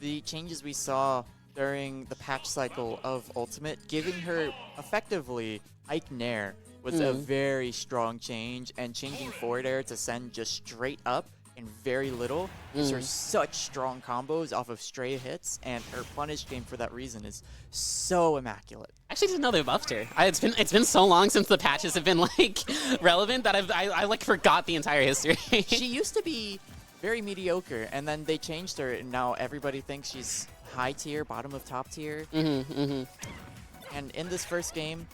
the changes we saw during the patch cycle of Ultimate, giving her effectively Ike Nair was a very strong change, and changing forward air to send just straight up and very little gives her such strong combos off of stray hits, and her punish game for that reason is so immaculate. Actually, didn't know they buffed her. It's been so long since the patches have been like relevant that I like forgot the entire history. She used to be very mediocre, and then they changed her, and now everybody thinks she's high tier, bottom of top tier. And in this first game,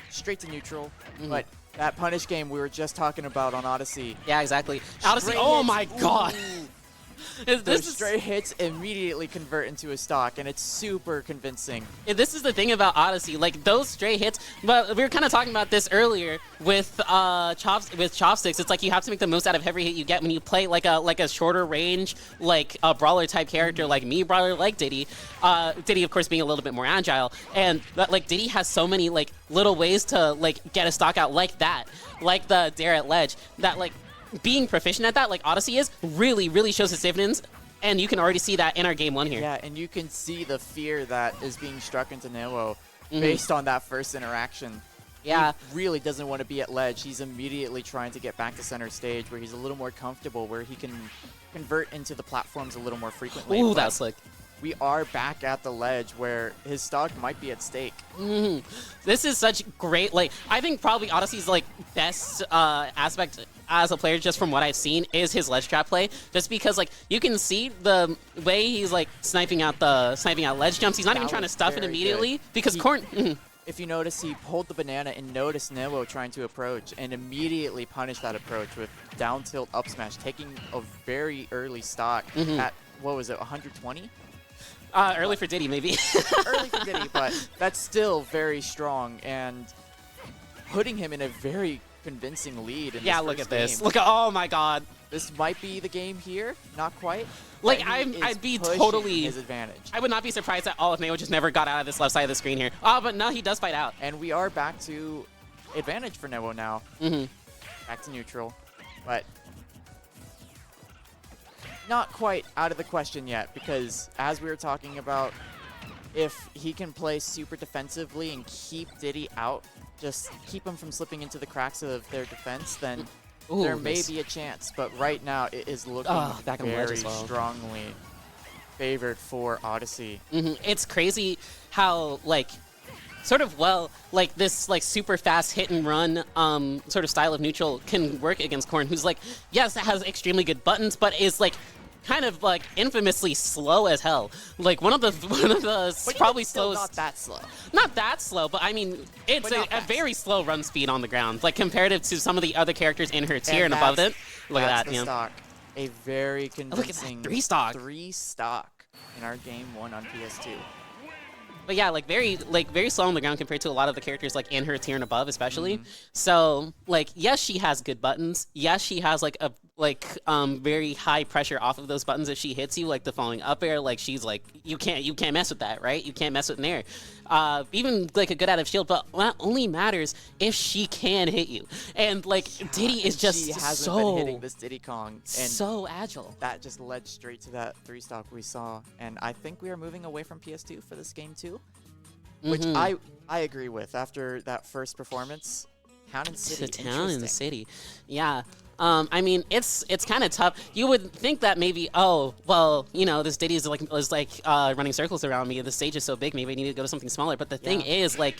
straight to neutral, but that punish game we were just talking about on AwDaSea. Yeah, exactly. AwDaSea, oh my god. Those stray hits immediately convert into a stock, and it's super convincing. This is the thing about AwDaSea, like those stray hits. But we were kind of talking about this earlier with chopsticks. It's like you have to make the most out of every hit you get when you play like a shorter range, like a brawler type character, like me, brawler like Diddy. Diddy, of course, being a little bit more agile, and like Diddy has so many like little ways to like get a stock out like that, like the dare at ledge. That like being proficient at that, like AwDaSea is, really shows its dividends, and you can already see that in our game 1 here. Yeah, and you can see the fear that is being struck into Newo based on that first interaction. Yeah. He really doesn't want to be at ledge. He's immediately trying to get back to center stage where he's a little more comfortable, where he can convert into the platforms a little more frequently. Ooh, that's slick. We are back at the ledge where his stock might be at stake. This is such great, like, I think probably AwDaSea's like best aspect as a player, just from what I've seen, is his ledge trap play. Just because like you can see the way he's like sniping out ledge jumps. He's not even trying to stuff it immediately because Corrin. If you notice, he pulled the banana and noticed Newo trying to approach and immediately punished that approach with down tilt up smash, taking a very early stock at, what was it, 120? Early for Diddy, maybe. Early for Diddy, but that's still very strong, and putting him in a very convincing lead in yeah, this look first at this. game. Look at, oh my god. This might be the game here, not quite. Like, I'd be totally... his advantage. I would not be surprised at all if Newo just never got out of this left side of the screen here. Oh, but no, he does fight out. And we are back to advantage for Newo now. Back to neutral, but not quite out of the question yet, because as we were talking about, if he can play super defensively and keep Diddy out, just keep him from slipping into the cracks of their defense, then there may be a chance. But right now, it is looking very strongly favored for AwDaSea. It's crazy how, like, sort of like this like super fast hit and run sort of style of neutral can work against Corrin, who's like, yes, it has extremely good buttons, but is like kind of like infamously slow as hell. Like one of the probably slowest. Not that slow. Not that slow, but I mean it's a very slow run speed on the ground, like comparative to some of the other characters in her tier and above it. Look at that, stock. A very convincing look at that, 3 stock in our game 1 on PS2. But yeah, like very slow on the ground compared to a lot of the characters like in her tier and above, especially. So like, yes, she has good buttons. Yes, she has like a very high pressure off of those buttons if she hits you, like the falling up air. Like she's like, you can't mess with that, right? You can't mess with Nair. Even like a good out of shield, but that only matters if she can hit you. And like Diddy is just she hasn't been hitting this Diddy Kong, and so agile. That just led straight to that 3 stock we saw, and I think we are moving away from PS2 for this game too, which I agree with after that first performance. Town and City. Town and City, yeah. I mean, it's kind of tough. You would think that maybe, oh, well, you know, this Diddy is like running circles around me. The stage is so big, maybe I need to go to something smaller. But the thing is, like,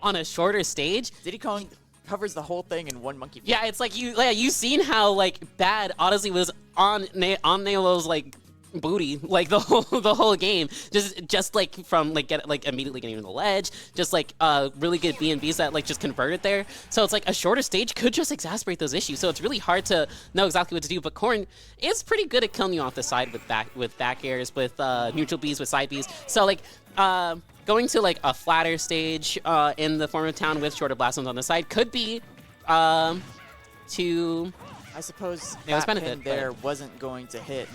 on a shorter stage, Diddy Kong covers the whole thing in one monkey. Yeah, it's like you've seen how like bad AwDaSea was on Newo's like booty like the whole game, just like from like immediately getting to the ledge, just like really good B&Bs that like just converted there. So it's like a shorter stage could just exacerbate those issues. So it's really hard to know exactly what to do. But Corrin is pretty good at killing you off the side with back airs, with neutral Bs, with side Bs. So like going to like a flatter stage in the form of Town with shorter blast zones on the side could be to I suppose Newo's that benefit pin there wasn't going to hit.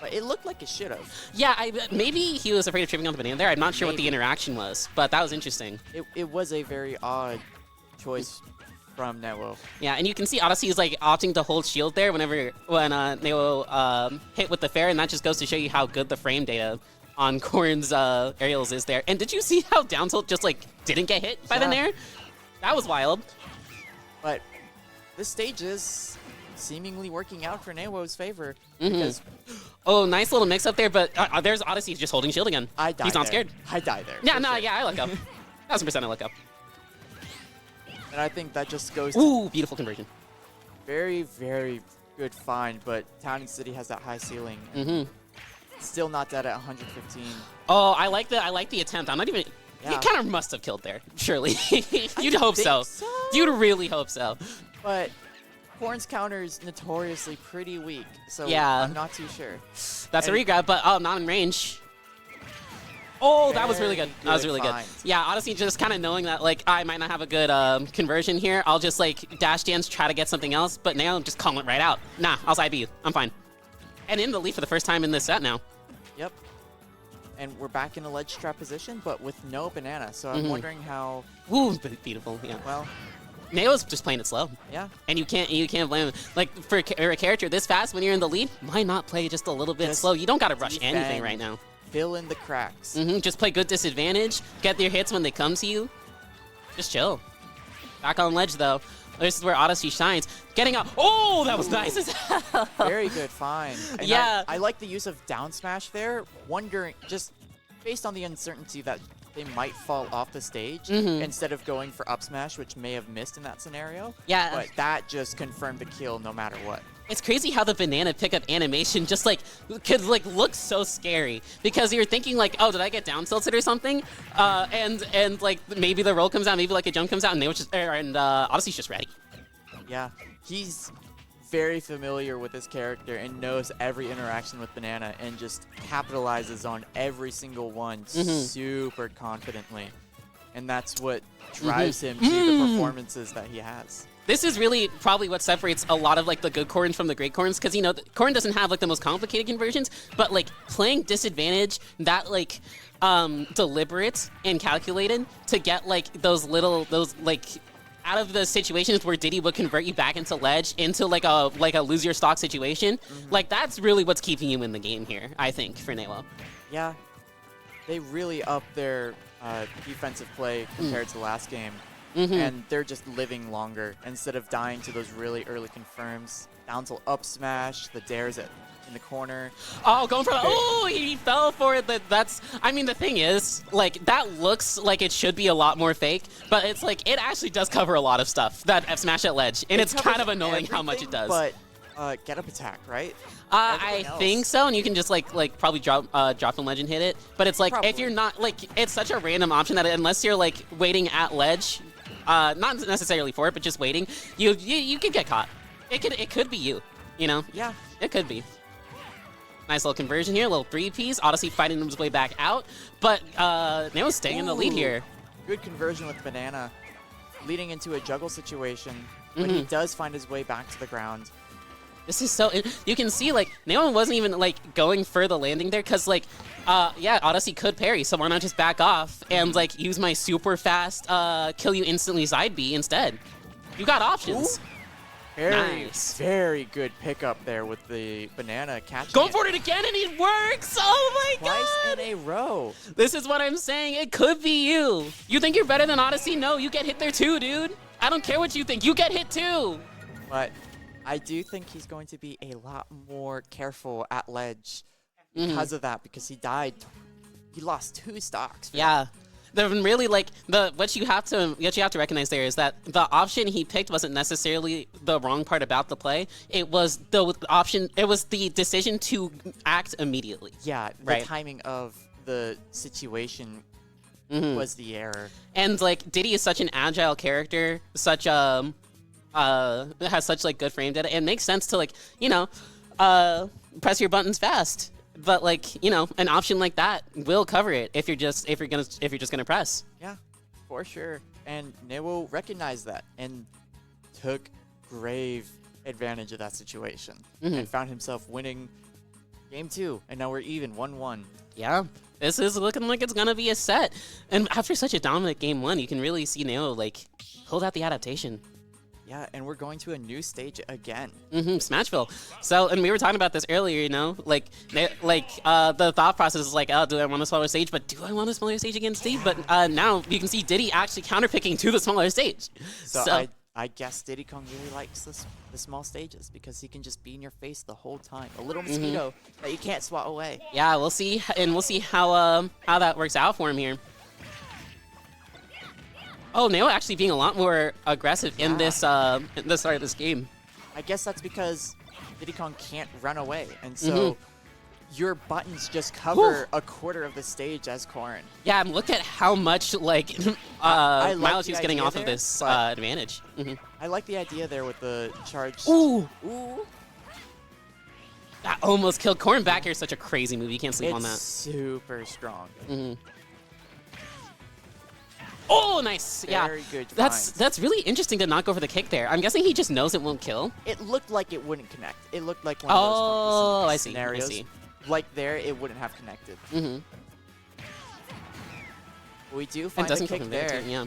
But it looked like it should have. Yeah, maybe he was afraid of tripping on the banana there. I'm not sure what the interaction was, but that was interesting. It was a very odd choice from Newo. Yeah, and you can see AwDaSea is like opting to hold shield there when Newo hit with the fair, and that just goes to show you how good the frame data on Corrin's aerials is there. And did you see how down tilt just like didn't get hit by the Nair? That was wild. But this stage is seemingly working out for Newo's favor. Because oh, nice little mix up there, but there's AwDaSea just holding shield again. He's not scared. I die there. Yeah, no, yeah, I look up. 1000% I look up. And I think that just goes to Ooh, beautiful conversion. very, very good find, but Town and City has that high ceiling. Still not dead at 115. Oh, I like the attempt. I'm not even. Yeah. He kind of must have killed there. Surely, you'd hope so. You'd really hope so. But Corrin's counter is notoriously pretty weak, so Yeah. I'm not too sure. That's a regrab, but not in range. Oh, that was really good. That was really good. find. Yeah, honestly, just kind of knowing that like I might not have a good conversion here, I'll just like dash dance, try to get something else, but now I'm just calling it right out. Nah, I'll side B you. I'm fine. And in the lead for the first time in this set now. Yep. And we're back in a ledge trap position, but with no banana. So I'm wondering how. Ooh, beautiful. Yeah. Well, Newo's just playing it slow. yeah. And you can't blame him. Like for a character this fast when you're in the lead, why not play just a little bit Just slow? You don't gotta rush defend. anything right now. Fill in the cracks. Just play good disadvantage. Get your hits when they come to you. Just chill. Back on ledge though. This is where AwDaSea shines. Getting up. Oh, that was nice as hell. Very good find. And Yeah. I like the use of down smash there, wondering, just based on the uncertainty that they might fall off the stage, instead of going for up smash, which may have missed in that scenario. Yeah. But that just confirmed the kill no matter what. It's crazy how the banana pickup animation just like could like look so scary because you're thinking like, oh, did I get down tilted or something? And like maybe the roll comes out, maybe like a jump comes out, and they were just AwDaSea's just ready. Yeah, he's very familiar with his character and knows every interaction with Banana and just capitalizes on every single one super confidently. And that's what drives him to the performances that he has. This is really probably what separates a lot of like the good Corrins from the great Corrins, because you know Corrin doesn't have like the most complicated conversions, but like playing disadvantage, that like deliberate and calculated to get like those like out of the situations where Diddy would convert you back into ledge into like a lose your stock situation, like that's really what's keeping you in the game here, I think, for Newo. Yeah, they really up their defensive play compared to the last game. And they're just living longer instead of dying to those really early confirms. Down till up smash, the dares in the corner. Oh, going for the, oh, he fell for it. That's, I mean, the thing is, like, that looks like it should be a lot more fake, but it's like, it actually does cover a lot of stuff, that F smash at ledge, and it's kind of annoying how much it does. But get up attack, right? I think so, and you can just like probably drop the ledge and hit it, but it's like, if you're not, like, it's such a random option that unless you're like waiting at ledge, not necessarily for it, but just waiting, you could get caught. It could be you, you know? Yeah. It could be. Nice little conversion here, a little 3-piece. AwDaSea fighting his way back out, but Newo's staying in the lead here. Good conversion with Banana, leading into a juggle situation, but he does find his way back to the ground. This is so, you can see like Newo wasn't even like going for the landing there, because like yeah, AwDaSea could parry, so why not just back off and like use my super fast kill you instantly side B instead. You got options. Ooh. Very, Nice. very good pickup there with the Banana catching Going for it again, and it works! Oh my twice god! in a row. This is what I'm saying, it could be you. You think you're better than AwDaSea? No, you get hit there too, dude. I don't care what you think, you get hit too. But I do think he's going to be a lot more careful at ledge because of that, because he died. He lost 2 stocks. Yeah. They're really like what you have to recognize there is that the option he picked wasn't necessarily the wrong part about the play. It was the option. It was the decision to act immediately. Yeah, the timing of the situation was the error. And like Diddy is such an agile character, such has such like good frame data. It makes sense to like, you know, press your buttons fast. But like, you know, an option like that will cover it if you're just gonna press. Yeah, for sure. And Newo recognized that and took grave advantage of that situation and found himself winning game 2. And now we're even 1-1. Yeah, this is looking like it's gonna be a set. And after such a dominant game 1, you can really see Newo like hold out the adaptation. Yeah, and we're going to a new stage again. Smashville. So, and we were talking about this earlier, you know, the thought process is like, oh, do I want a smaller stage? But do I want a smaller stage against Steve? But now you can see Diddy actually counterpicking to the smaller stage. So I guess Diddy Kong really likes the small stages because he can just be in your face the whole time. A little mosquito that you can't swat away. Yeah, we'll see, and we'll see how that works out for him here. Oh, Newo actually being a lot more aggressive in this start of this game. I guess that's because Diddy Kong can't run away, and so your buttons just cover a quarter of the stage as Corrin. Yeah, and look at how much mileage he's getting off of this advantage. I like the idea there with the charge. Ooh! That almost killed Corrin back here. Such a crazy move. You can't sleep on that. It's super strong. Oh, nice. Very good. That's really interesting to not go for the kick there. I'm guessing he just knows it won't kill. It looked like it wouldn't connect. It looked like one of those scenarios. I see. Like there, it wouldn't have connected. We do find a kick there. Yeah.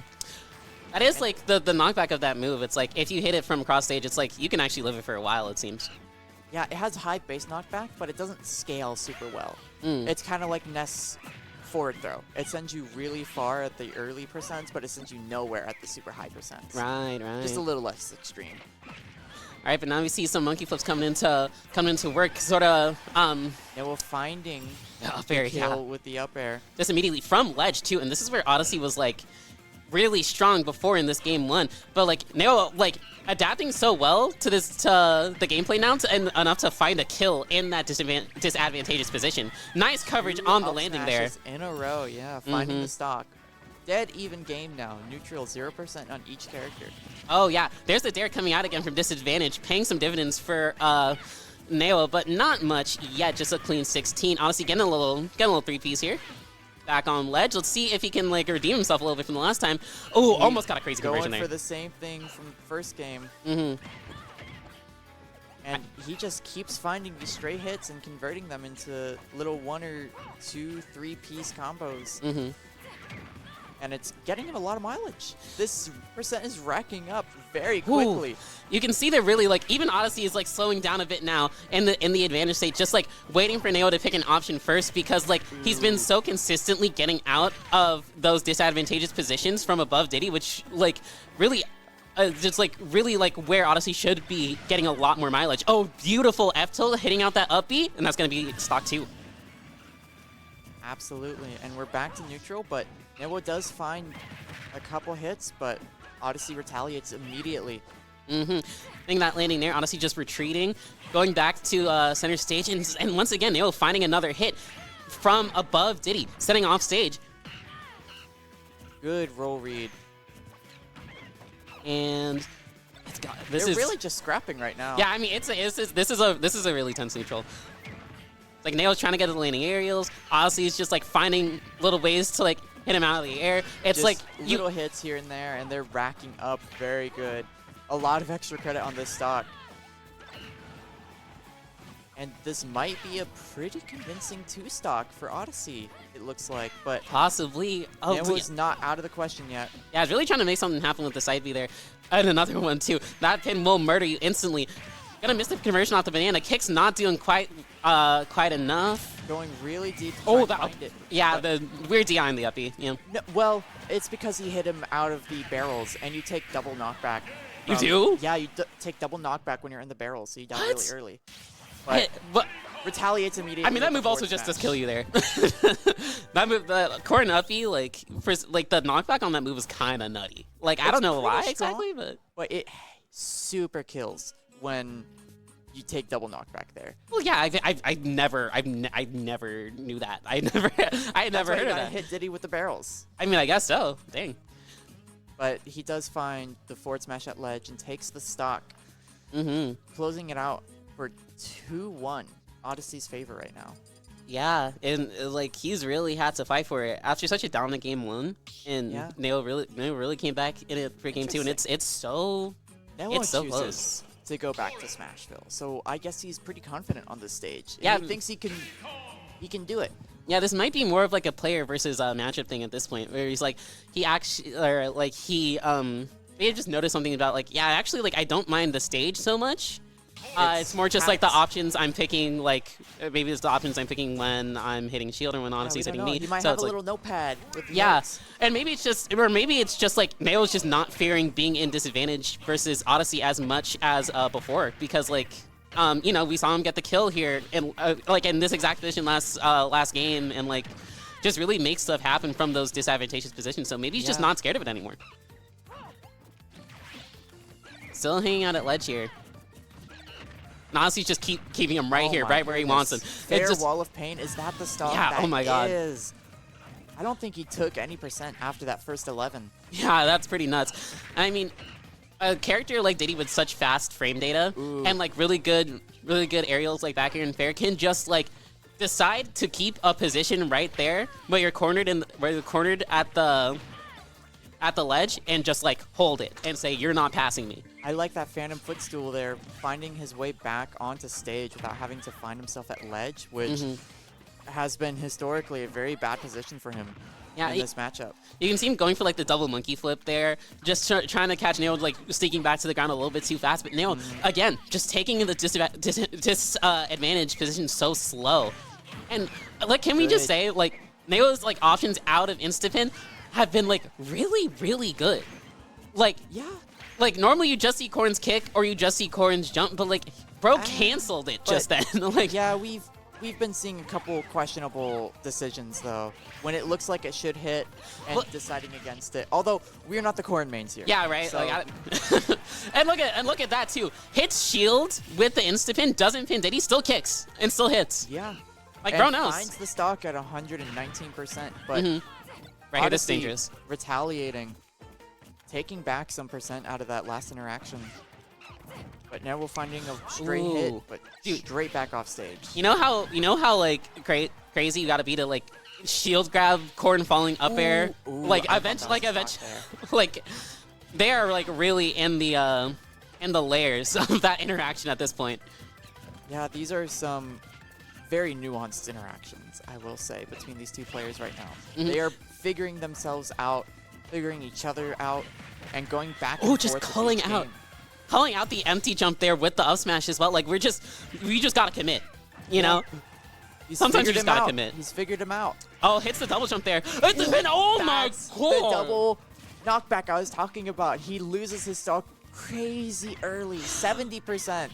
That is like the knockback of that move. It's like if you hit it from cross stage, it's like you can actually live it for a while, it seems. Yeah, it has high base knockback, but it doesn't scale super well. It's kind of like Ness forward throw. It sends you really far at the early percents, but it sends you nowhere at the super high percents. Right. Just a little less extreme. All right, but now we see some monkey flips coming into work, sort of. Newo finding the kill with the up air. Just immediately from ledge too, and this is where AwDaSea was like really strong before in this game 1. But like Newo like adapting so well to the gameplay now and enough to find a kill in that disadvantageous position. Nice coverage on the landing there. In a row, yeah, finding the stock. Dead even game now. Neutral 0% on each character. Oh yeah, there's the dare coming out again from disadvantage, paying some dividends for Newo, but not much yet. Just a clean 16. AwDaSea getting a little 3-piece here. Back on ledge. Let's see if he can like redeem himself a little bit from the last time. Oh, almost got a crazy conversion there. Going for the same thing from the first game. And he just keeps finding these stray hits and converting them into little 1 or 2, 3-piece combos. And it's getting him a lot of mileage. This percent is racking up very quickly. You can see that really, like, even AwDaSea is, like, slowing down a bit now in the advantage state, just, like, waiting for Newo to pick an option first because, like, he's been so consistently getting out of those disadvantageous positions from above Diddy, which, like, really... just like really like where AwDaSea should be getting a lot more mileage. Oh, beautiful F tilt hitting out that up B, and that's gonna be stock 2. Absolutely, and we're back to neutral, but Newo does find a couple hits, but AwDaSea retaliates immediately. Getting that landing there, AwDaSea just retreating, going back to center stage, and once again Newo finding another hit from above Diddy, setting off stage. Good roll read. And they're really just scrapping right now. Yeah, I mean this is a really tense neutral. Like Newo's trying to get to the landing aerials. AwDaSea is just like finding little ways to like hit him out of the air. It's just like little hits here and there, and they're racking up very good. A lot of extra credit on this stock. And this might be a pretty convincing 2-stock for AwDaSea, it looks like, but possibly. Oh, Newo's not out of the question yet. Yeah, it's really trying to make something happen with the side B there. And another one too. That pin will murder you instantly. Gonna miss the conversion off the banana. Kick's not doing quite enough. Going really deep to oh, find it. Yeah, the weird DI in the up B. Yeah. No, well, it's because he hit him out of the barrels, and you take double knockback. You do? Yeah, you take double knockback when you're in the barrels, so you die really early. But retaliates immediately. I mean, that move also just does kill you there. That move, the Corrin up B, like the knockback on that move is kind of nutty. Like I don't know why exactly, but it super kills when you take double knockback there. Well, yeah, I never knew that. I had never heard of that. Hit Diddy with the barrels. I mean, I guess so. Dang. But he does find the forward smash at ledge and takes the stock, closing it out for 2-1. AwDaSea's favor right now. Yeah, and like he's really had to fight for it after such a dominant game 1, and Newo really came back in it for game 2, and it's so close to go back to Smashville. So I guess he's pretty confident on this stage. Yeah, he thinks he can do it. Yeah, this might be more of like a player versus a matchup thing at this point, where he's like he may have just noticed something about like, yeah, actually, like I don't mind the stage so much. It's more just like the options I'm picking, like maybe it's the options I'm picking when I'm hitting shield or when AwDaSea's hitting me. You might so have it's a like, little notepad with the yeah, notes. and maybe it's just like Newo's just not fearing being in disadvantage versus AwDaSea as much as before, because like you know, we saw him get the kill here in like in this exact position last game, and like just really make stuff happen from those disadvantageous positions. So maybe he's just not scared of it anymore. Still hanging out at ledge here. And honestly, just keeping him right here, right where he wants him. Fair It's just, wall of pain. Is that the stock? Yeah, oh my God. Is. I don't think he took any % after that first 11. yeah, that's pretty nuts. I mean, a character like Diddy with such fast frame data and like really good aerials like back here in fair can just like decide to keep a position right there, but you're cornered at the ledge and just like hold it and say you're not passing me. I like that Phantom footstool there, finding his way back onto stage without having to find himself at ledge, which has been historically a very bad position for him in this matchup. You can see him going for like the double monkey flip there, just trying to catch Newo, like sneaking back to the ground a little bit too fast. But Newo, again, just taking the disadvantage position so slow. And like, can we just say like Newo's like options out of Instapin have been like really, really good. Like, like normally you just see Corrin's kick or you just see Corrin's jump, but like bro canceled it just then. Like, yeah, we've been seeing a couple questionable decisions though, when it looks like it should hit and deciding against it. Although we're not the Corrin mains here. Yeah, right. So. Like, and look at that too. Hits shield with the insta pin, doesn't pin Diddy, still kicks and still hits. Yeah. Like, and bro knows. finds the stock at 119%, but right here, this is dangerous. Retaliating, taking back some % out of that last interaction. But now we're finding a straight hit, but straight back off stage. You know how like crazy you gotta be to like shield grab Corrin falling up air. Like eventually, like they are like really in the layers of that interaction at this point. Yeah, these are some very nuanced interactions, I will say, between these two players right now. They are figuring themselves out, figuring each other out, and going back and forth. Just calling out the empty jump there with the up smash as well. Like we just gotta commit, you know. Sometimes you just gotta commit. He's figured him out. Oh, hits the double jump there. Oh my god! The double knockback I was talking about. He loses his stock crazy early, 70%.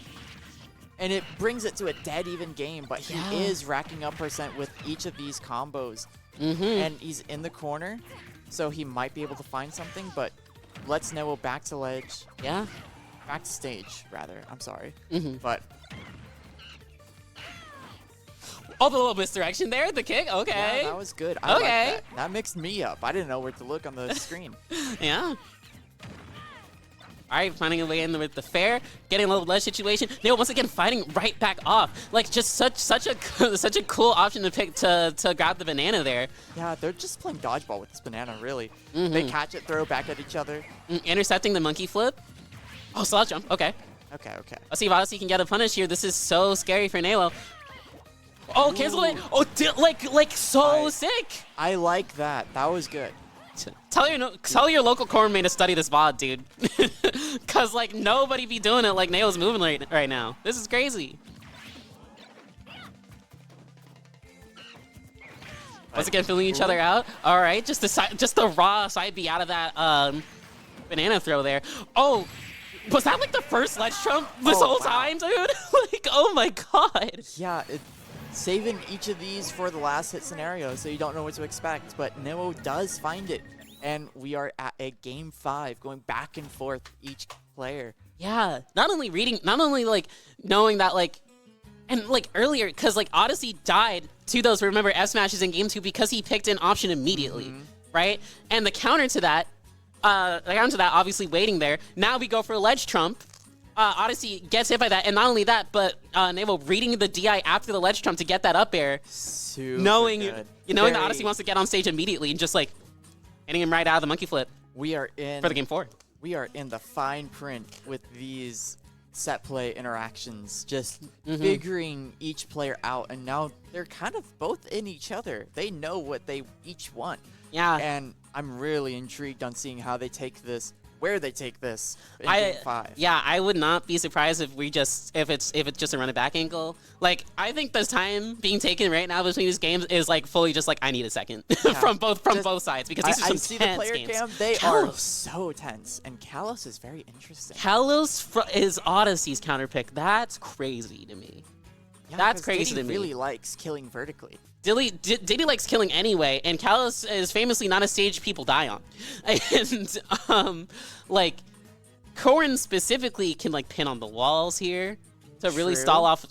And it brings it to a dead even game, but he is racking up % with each of these combos. And he's in the corner, so he might be able to find something, but let's Newo back to ledge. Yeah. Back to stage, rather. I'm sorry. But... Oh, the little misdirection there, the kick, okay. Yeah, that was good. I like that. That mixed me up. I didn't know where to look on the screen. Yeah. All right, finding a way in with the fair, getting a little ledge situation. Newo once again fighting right back off. Like just such a cool option to pick to grab the banana there. Yeah, they're just playing dodgeball with this banana, really. They catch it, throw back at each other. Intercepting the monkey flip. Oh, slouch jump. Okay. Okay. Let's see if AwDaSea can get a punish here. This is so scary for Newo. Oh, cancel it. Oh, like so sick. I like that. That was good. Tell your local Corrin main to study this VOD, dude. Cause like nobody be doing it like Newo's moving right now. This is crazy. Once again, filling each other out. All right, just the raw side B out of that banana throw there. Oh, was that like the first ledge trump this whole time, dude? Like, oh my god. Yeah, saving each of these for the last hit scenario, so you don't know what to expect. But Newo does find it, and we are at a game 5, going back and forth each player. Yeah, not only like knowing that like, and like earlier, because like AwDaSea died to those, remember, F smashes in game 2 because he picked an option immediately, right? And the counter to that, obviously waiting there. Now we go for a ledge trump. AwDaSea gets hit by that, and not only that, but Newo reading the DI after the ledge trump to get that up air, knowing that AwDaSea wants to get on stage immediately and just like hitting him right out of the monkey flip. We are in for the game 4. We are in the fine print with these set play interactions, just figuring each player out, and now they're kind of both in each other. They know what they each want. Yeah. And I'm really intrigued on seeing how they take this where they take this in Game 5. Yeah, I would not be surprised if it's just a run it back angle. Like, I think the time being taken right now between these games is like fully just like I need a second from both sides because these are some I see tense the player games. cam. They are so tense, and Kalos is very interesting. Kalos is AwDaSea's counter pick. That's crazy to me. Yeah, That's crazy Diddy to me. really likes killing vertically. Diddy likes killing anyway, and Kalos is famously not a stage people die on. And like Corrin specifically can like pin on the walls here to really stall off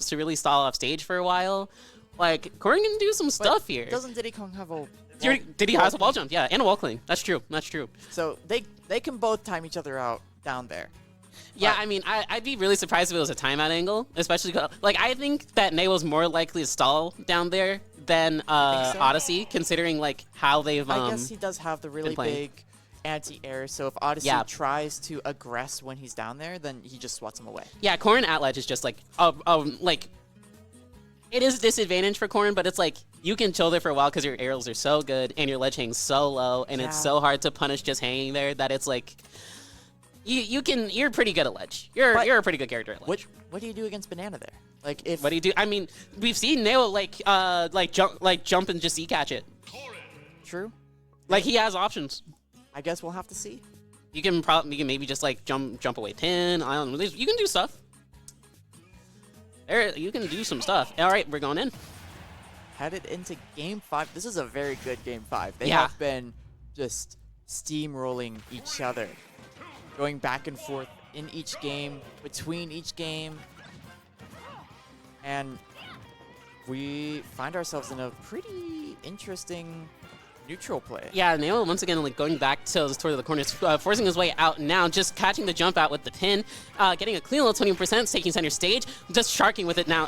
stage for a while. Like Corrin can do some stuff here. Doesn't Diddy Kong have a Diddy has a wall jump, yeah, and a wall cling. That's true. So they can both time each other out down there. Yeah, I mean, I'd be really surprised if it was a timeout angle, especially like I think that Newo's more likely to stall down there than AwDaSea, considering like how they've. I guess he does have the really big anti-air, so if AwDaSea tries to aggress when he's down there, then he just swats him away. Yeah, Corrin at ledge is just like like it is a disadvantage for Corrin, but it's like you can chill there for a while because your aerials are so good and your ledge hangs so low, and it's so hard to punish just hanging there that it's like. You're pretty good at ledge. You're a pretty good character at ledge. What do you do against Banana there? Like what do you do? I mean, we've seen Newo jump and just E-catch it. True. Like he has options. I guess we'll have to see. You can maybe just like jump away pin. I don't know. You can do stuff. You can do some stuff. All right, we're going in. Headed into Game 5. This is a very good Game 5. They have been just steamrolling each other. Going back and forth in each game, between each game. And we find ourselves in a pretty interesting neutral play. Yeah, Newo once again like going back to the corners, forcing his way out now, just catching the jump out with the pin, getting a clean little 20%, taking center stage, just sharking with it now,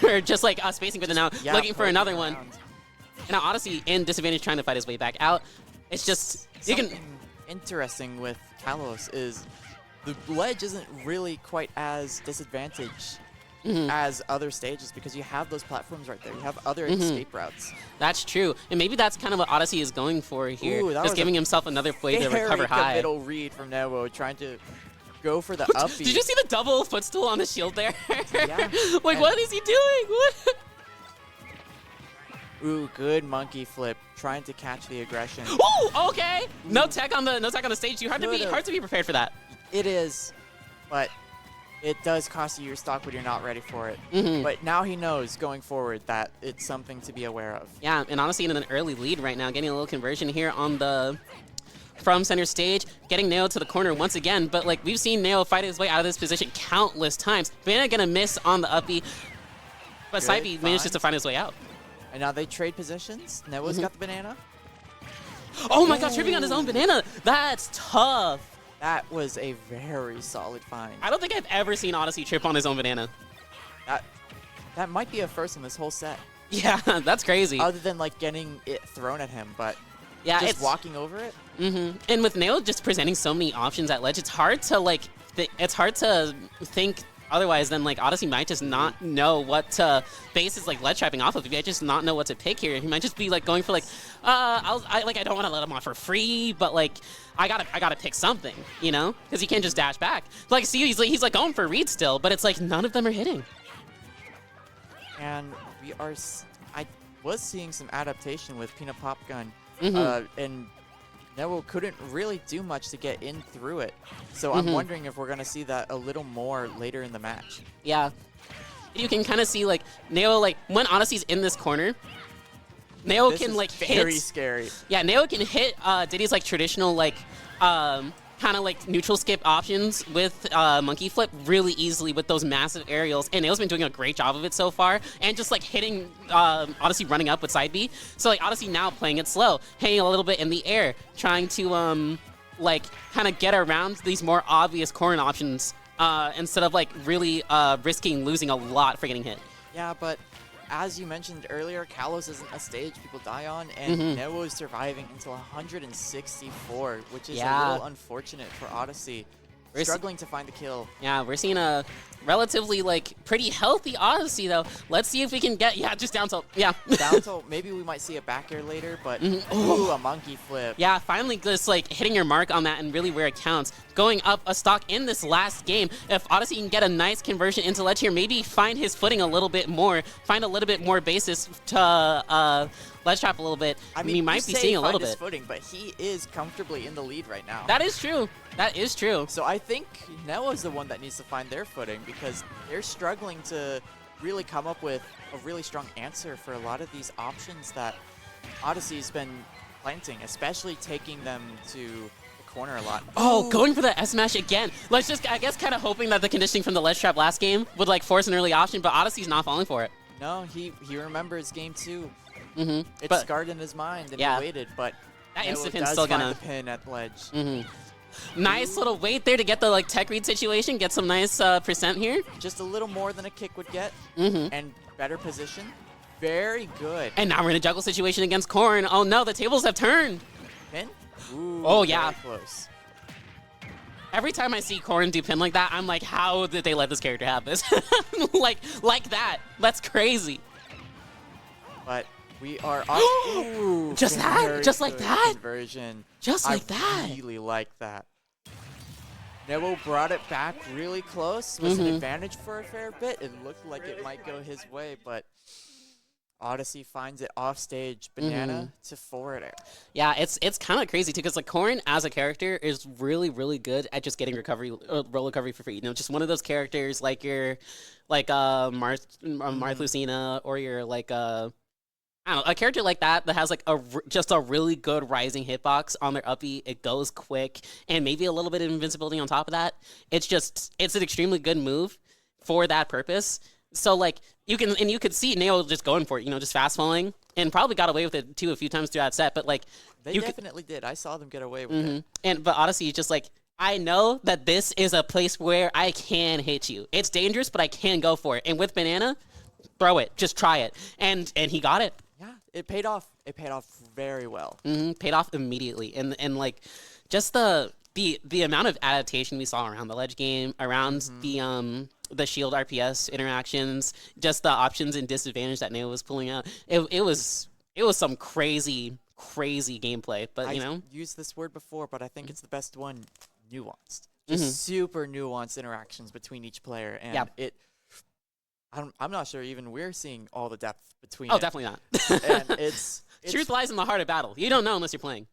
or just like spacing with it now, looking for another one. And now AwDaSea in disadvantage trying to fight his way back out. It's just, you can... Interesting with Kalos is the ledge isn't really quite as disadvantaged as other stages because you have those platforms right there. You have other escape routes. That's true. And maybe that's kind of what AwDaSea is going for here. Ooh, just giving himself another way to recover high. Very good read from Newo trying to go for the up B. Did you see the double footstool on the shield there? Yeah. Like, what is he doing? What? Ooh, good monkey flip, trying to catch the aggression. Ooh, okay. No tech on the stage. Hard to be prepared for that. It is, but it does cost you your stock when you're not ready for it. But now he knows going forward that it's something to be aware of. Yeah, and honestly, in an early lead right now, getting a little conversion here on from center stage, getting Newo to the corner once again. But like we've seen Newo fight his way out of this position countless times. Banana gonna miss on the up B, but side B manages to find his way out. And now they trade positions. Newo's got the banana. Oh my god, tripping on his own banana. That's tough. That was a very solid find. I don't think I've ever seen AwDaSea trip on his own banana. That might be a first in this whole set. Yeah, that's crazy. Other than like getting it thrown at him, but yeah, just walking over it. And with Newo just presenting so many options at ledge, it's hard to like think otherwise than like AwDaSea might just not know what to base his like ledge trapping off of. He might just not know what to pick here. He might just be like going for like, I don't want to let him off for free, but like I gotta pick something, you know, because he can't just dash back. Like see, he's like going for read still, but it's like none of them are hitting. And I was seeing some adaptation with Peanut Pop Gun, and Newo couldn't really do much to get in through it. So I'm wondering if we're going to see that a little more later in the match. Yeah. You can kind of see, like, Newo, like, when AwDaSea's in this corner, Newo can, like, hit... very scary. Yeah, Newo can hit Diddy's, like, traditional, like, kind of, like, neutral skip options with monkey flip really easily with those massive aerials. And Newo's been doing a great job of it so far. And just, like, hitting AwDaSea running up with side B. So, like, AwDaSea now playing it slow, hanging a little bit in the air, trying to, like, kind of get around these more obvious Corrin options instead of, like, really risking losing a lot for getting hit. Yeah, but as you mentioned earlier, Kalos isn't a stage people die on, and Newo is surviving until 164, which is a little unfortunate for AwDaSea. Struggling to find the kill. Yeah, we're seeing a relatively like pretty healthy AwDaSea though. Let's see if we can get just down tilt. Yeah. Down tilt. Maybe we might see a back air later, but ooh, a monkey flip. Yeah, finally just like hitting your mark on that and really where it counts. Going up a stock in this last game. If AwDaSea can get a nice conversion into ledge here, maybe find his footing a little bit more, find a little bit more basis to ledge trap a little bit. I mean, we might be seeing a little bit. Footing, but he is comfortably in the lead right now. That is true. That is true. So I think Newo is the one that needs to find their footing because they're struggling to really come up with a really strong answer for a lot of these options that AwDaSea's been planting, especially taking them to the corner a lot. Oh, going for the S smash again. Let's just, I guess, kind of hoping that the conditioning from the ledge trap last game would like force an early option, but AwDaSea's not falling for it. No, he remembers game 2. Mm-hmm. It's scarred in his mind, and he waited, but that instant Newo pin's does still find gonna the pin at ledge. Mm-hmm. Nice little wait there to get the like tech read situation, get some nice percent here. Just a little more than a kick would get, Mm-hmm. and better position. Very good. And now we're in a juggle situation against Corrin. Oh no, the tables have turned. Pin? Ooh, oh yeah. very close. Every time I see Corrin do pin like that, I'm like, how did they let this character have this? like that. That's crazy. But we are ooh, just that? Just like that? Conversion. Just like that. I really like that. Newo brought it back really close. Was an advantage for a fair bit. It looked like it might go his way, but AwDaSea finds it off stage. Banana to forward air. Yeah, it's kind of crazy too, because like Corrin as a character is really good at just getting roll recovery for free. You know, just one of those characters like your Marth Lucina, or your like I don't know, a character like that has like just a really good rising hitbox on their uppy. It goes quick, and maybe a little bit of invincibility on top of that. It's an extremely good move for that purpose. So like you could see Newo just going for it, you know, just fast falling, and probably got away with it too a few times throughout set. But like they definitely did. I saw them get away with it. But AwDaSea is just like, I know that this is a place where I can hit you. It's dangerous, but I can go for it. And with Banana, throw it, just try it, and he got it. Yeah, it paid off. It paid off very well. Paid off immediately, and like just the amount of adaptation we saw around the ledge game, around the shield RPS interactions, just the options and disadvantage that Newo was pulling out. It was some crazy gameplay. But you know, I used this word before, but I think it's the best one. Nuanced, just super nuanced interactions between each player, and I'm not sure even we're seeing all the depth between. Oh, definitely not. And it's truth lies in the heart of battle. You don't know unless you're playing.